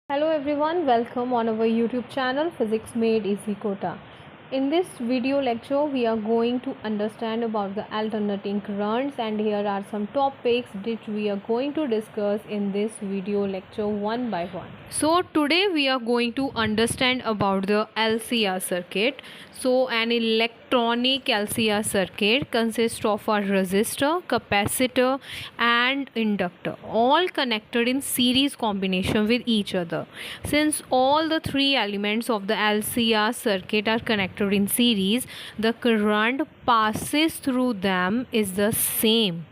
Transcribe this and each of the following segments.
Hello everyone, welcome on our YouTube channel Physics Made Easy Kota. In this video lecture, we are going to understand about the alternating currents, and here are some topics which we are going to discuss in this video lecture one by one. So today we are going to understand about the LCR circuit. So an electronic LCR circuit consists of a resistor, capacitor and inductor, all connected in series combination with each other. Since all the three elements of the LCR circuit are connected in series, the current passes through them is the same.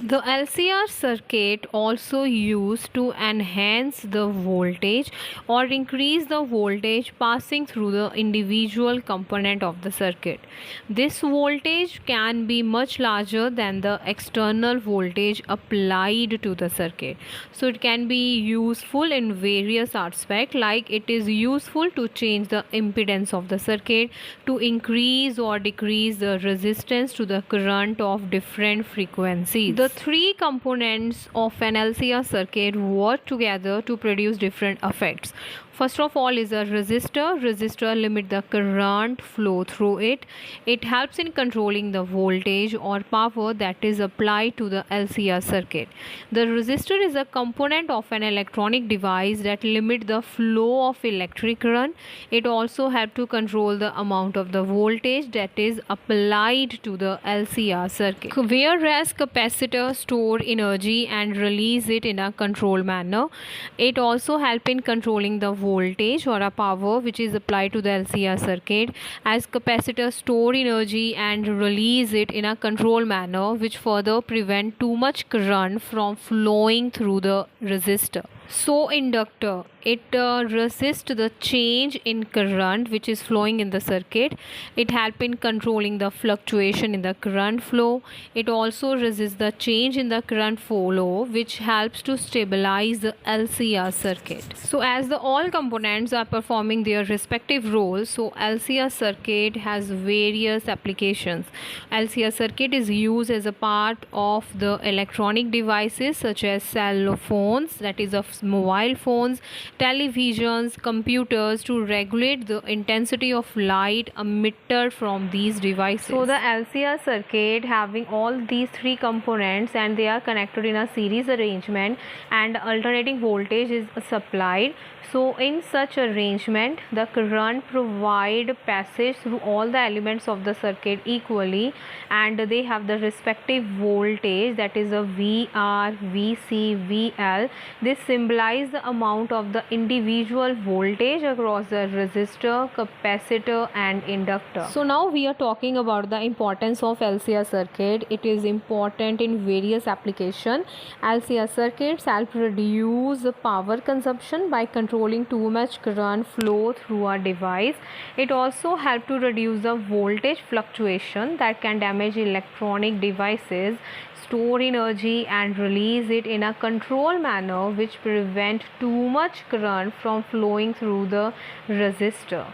The LCR circuit also used to enhance the voltage or increase the voltage passing through the individual component of the circuit. This voltage can be much larger than the external voltage applied to the circuit. So it can be useful in various aspects, like it is useful to change the impedance of the circuit, to increase or decrease the resistance to the current of different frequencies. The three components of an LCR circuit work together to produce different effects. First of all is a resistor. Resistor limit the current flow through it. It helps in controlling the voltage or power that is applied to the LCR circuit. The resistor is a component of an electronic device that limit the flow of electric current. It also helps to control the amount of the voltage that is applied to the LCR circuit. Whereas capacitor store energy and release it in a controlled manner. It also helps in controlling the voltage or a power which is applied to the LCR circuit, as capacitors store energy and release it in a controlled manner, which further prevent too much current from flowing through the resistor. So inductor, it resists the change in current which is flowing in the circuit. It helps in controlling the fluctuation in the current flow. It also resists the change in the current flow, which helps to stabilize the LCR circuit. So as the all components are performing their respective roles, so LCR circuit has various applications. LCR circuit is used as a part of the electronic devices such as cell phones, that is of mobile phones, televisions, computers, to regulate the intensity of light emitted from these devices. So the LCR circuit having all these three components, and they are connected in a series arrangement, and alternating voltage is supplied. So in such arrangement, the current provide passage through all the elements of the circuit equally, and they have the respective voltage, that is a VR, VC, VL. This symbolize the amount of the individual voltage across the resistor, capacitor and inductor. So now we are talking about the importance of LCR circuit. It is important in various applications. LCR circuits help reduce power consumption by controlling too much current flow through a device. It also helps to reduce the voltage fluctuation that can damage electronic devices, store energy and release it in a controlled manner, which prevent too much current from flowing through the resistor.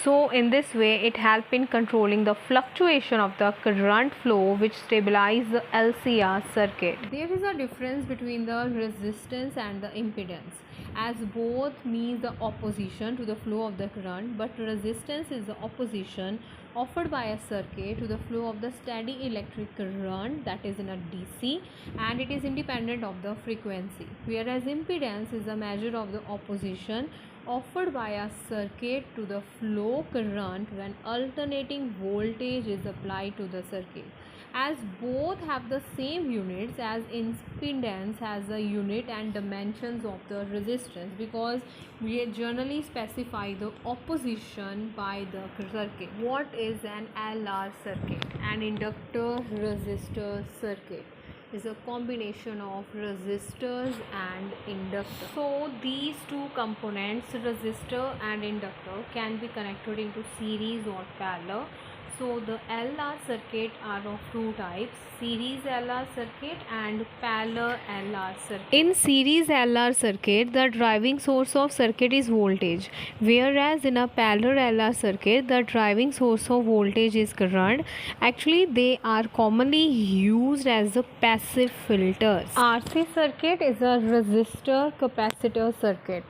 So in this way, it helps in controlling the fluctuation of the current flow, which stabilize the LCR circuit. There is a difference between the resistance and the impedance, as both means the opposition to the flow of the current, but resistance is the opposition offered by a circuit to the flow of the steady electric current, that is in a DC, and it is independent of the frequency. Whereas impedance is a measure of the opposition offered by a circuit to the flow current when alternating voltage is applied to the circuit. As both have the same units, as impedance has a unit and dimensions of the resistance, because we generally specify the opposition by the circuit. What is an LR circuit? An inductor resistor circuit is a combination of resistors and inductor. So these two components, resistor and inductor, can be connected into series or parallel. So the LR circuit are of two types, series LR circuit and parallel LR circuit. In series LR circuit, the driving source of circuit is voltage, whereas in a parallel LR circuit, the driving source of voltage is current. Actually, they are commonly used as the passive filters. RC circuit is a resistor capacitor circuit.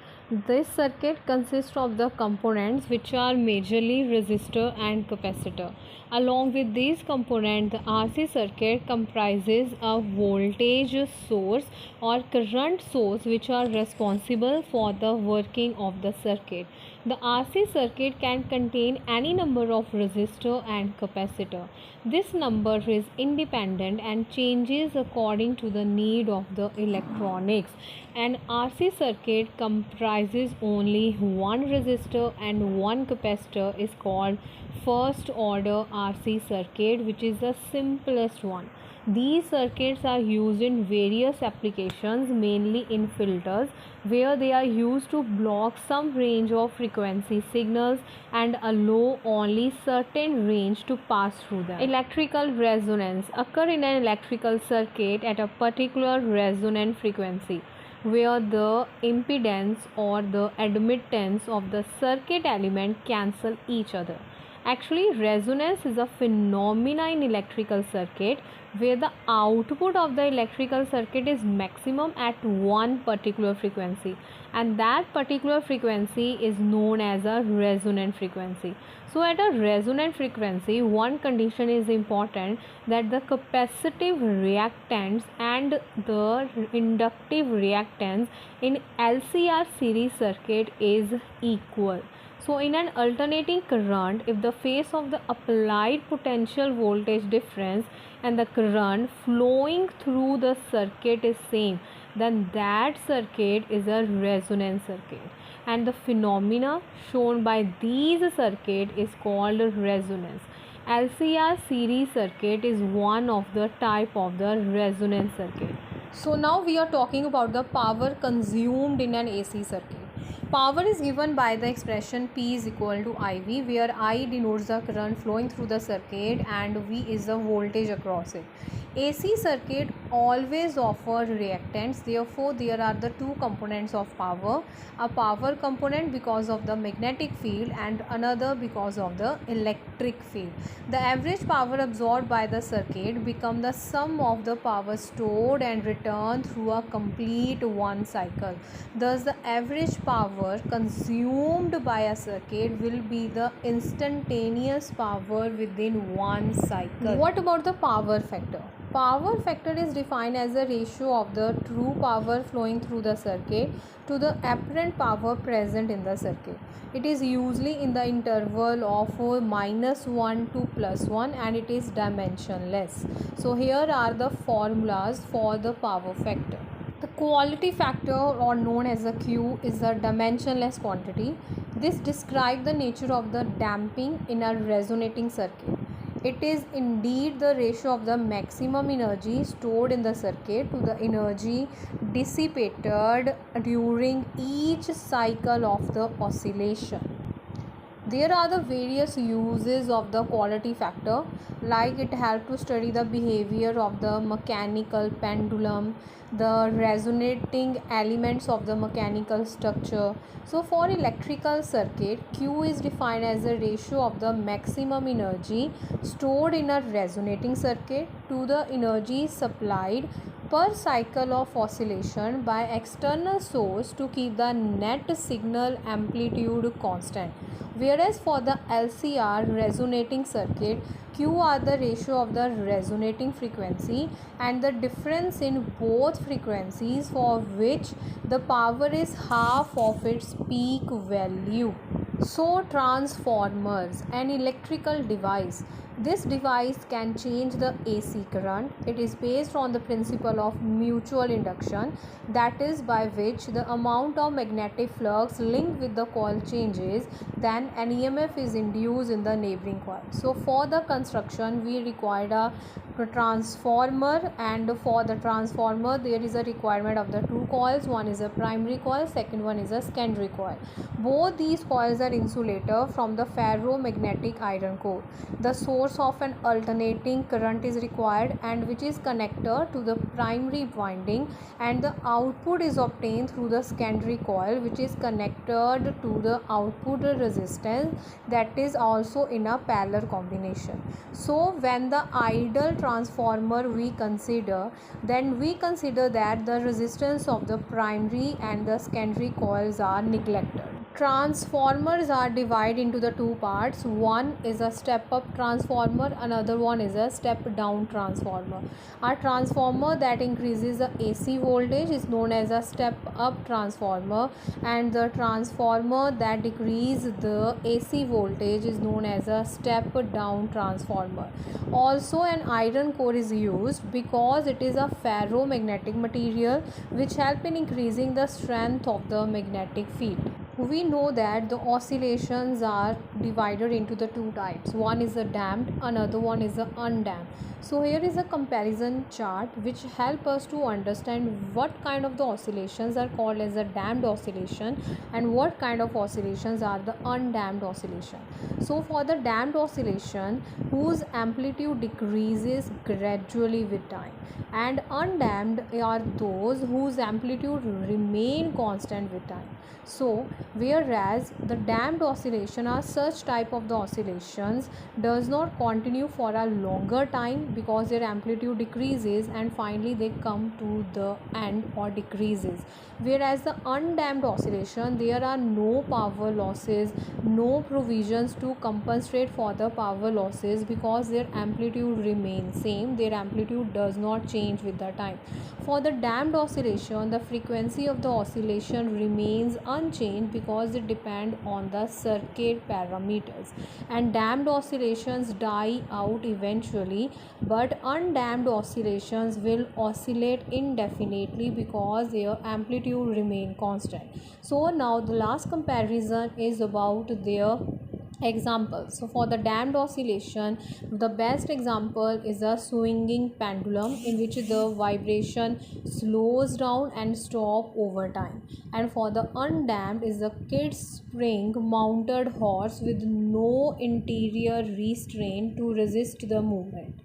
This circuit consists of the components which are majorly resistor and capacitor. Along with these components, the RC circuit comprises a voltage source or current source which are responsible for the working of the circuit. The RC circuit can contain any number of resistor and capacitor. This number is independent and changes according to the need of the electronics. An RC circuit comprises only one resistor and one capacitor is called first order RC circuit, which is the simplest one. These circuits are used in various applications, mainly in filters, where they are used to block some range of frequency signals and allow only certain range to pass through them. Electrical resonance occur in an electrical circuit at a particular resonant frequency, where the impedance or the admittance of the circuit element cancel each other. Actually, resonance is a phenomena in electrical circuit where the output of the electrical circuit is maximum at one particular frequency, and that particular frequency is known as a resonant frequency. So at a resonant frequency, one condition is important, that the capacitive reactance and the inductive reactance in LCR series circuit is equal. So in an alternating current, if the phase of the applied potential voltage difference and the current flowing through the circuit is same, then that circuit is a resonant circuit, and the phenomena shown by these circuit is called resonance. LCR series circuit is one of the type of the resonance circuit. So now we are talking about the power consumed in an AC circuit. Power is given by the expression P is equal to IV, where I denotes the current flowing through the circuit and V is the voltage across it. AC circuit always offer reactance, therefore there are the two components of power, a power component because of the magnetic field and another because of the electric field. The average power absorbed by the circuit become the sum of the power stored and returned through a complete one cycle. Thus the average power consumed by a circuit will be the instantaneous power within one cycle. What about the power factor? Power factor is defined as the ratio of the true power flowing through the circuit to the apparent power present in the circuit. It is usually in the interval of -1 to +1 and it is dimensionless. So here are the formulas for the power factor. The quality factor, or known as the Q, is a dimensionless quantity. This describes the nature of the damping in a resonating circuit. It is indeed the ratio of the maximum energy stored in the circuit to the energy dissipated during each cycle of the oscillation. There are the various uses of the quality factor, like it helps to study the behavior of the mechanical pendulum, the resonating elements of the mechanical structure. So for electrical circuit, Q is defined as the ratio of the maximum energy stored in a resonating circuit to the energy supplied per cycle of oscillation by external source to keep the net signal amplitude constant. Whereas for the LCR resonating circuit, Q are the ratio of the resonating frequency and the difference in both frequencies, for which the power is half of its peak value. So transformers, an electrical device. This device can change the AC current. It is based on the principle of mutual induction, that is, by which the amount of magnetic flux linked with the coil changes, then an EMF is induced in the neighboring coil. So for the construction, we required a transformer, and for the transformer there is a requirement of the two coils. One is a primary coil, second one is a secondary coil. Both these coils are insulator from the ferromagnetic iron core. The source of an alternating current is required, and which is connected to the primary winding, and the output is obtained through the secondary coil, which is connected to the output resistance, that is also in a parallel combination. So when the ideal transformer we consider, then we consider that the resistance of the primary and the secondary coils are neglected. Transformers are divided into the two parts. One is a step up transformer, another one is a step down transformer. A transformer that increases the AC voltage is known as a step up transformer, and the transformer that decreases the AC voltage is known as a step down transformer. Also, an iron core is used because it is a ferromagnetic material which help in increasing the strength of the magnetic field. We know that the oscillations are divided into the two types. One is a damped, another one is a undamped. So here is a comparison chart which help us to understand what kind of the oscillations are called as a damped oscillation and what kind of oscillations are the undamped oscillation. So for the damped oscillation, whose amplitude decreases gradually with time, and undamped are those whose amplitude remain constant with time. So whereas the damped oscillation are such type of the oscillations does not continue for a longer time because their amplitude decreases and finally they come to the end or decreases, whereas the undamped oscillation, there are no power losses, no provisions to compensate for the power losses because their amplitude remains same, their amplitude does not change with the time. For the damped oscillation, the frequency of the oscillation remains unchanged because it depends on the circuit parameters, and damped oscillations die out eventually, but undamped oscillations will oscillate indefinitely because their amplitude remain constant. So now the last comparison is about their examples. So for the damped oscillation, the best example is a swinging pendulum in which the vibration slows down and stop over time, and for the undamped is a kid spring mounted horse with no interior restraint to resist the movement.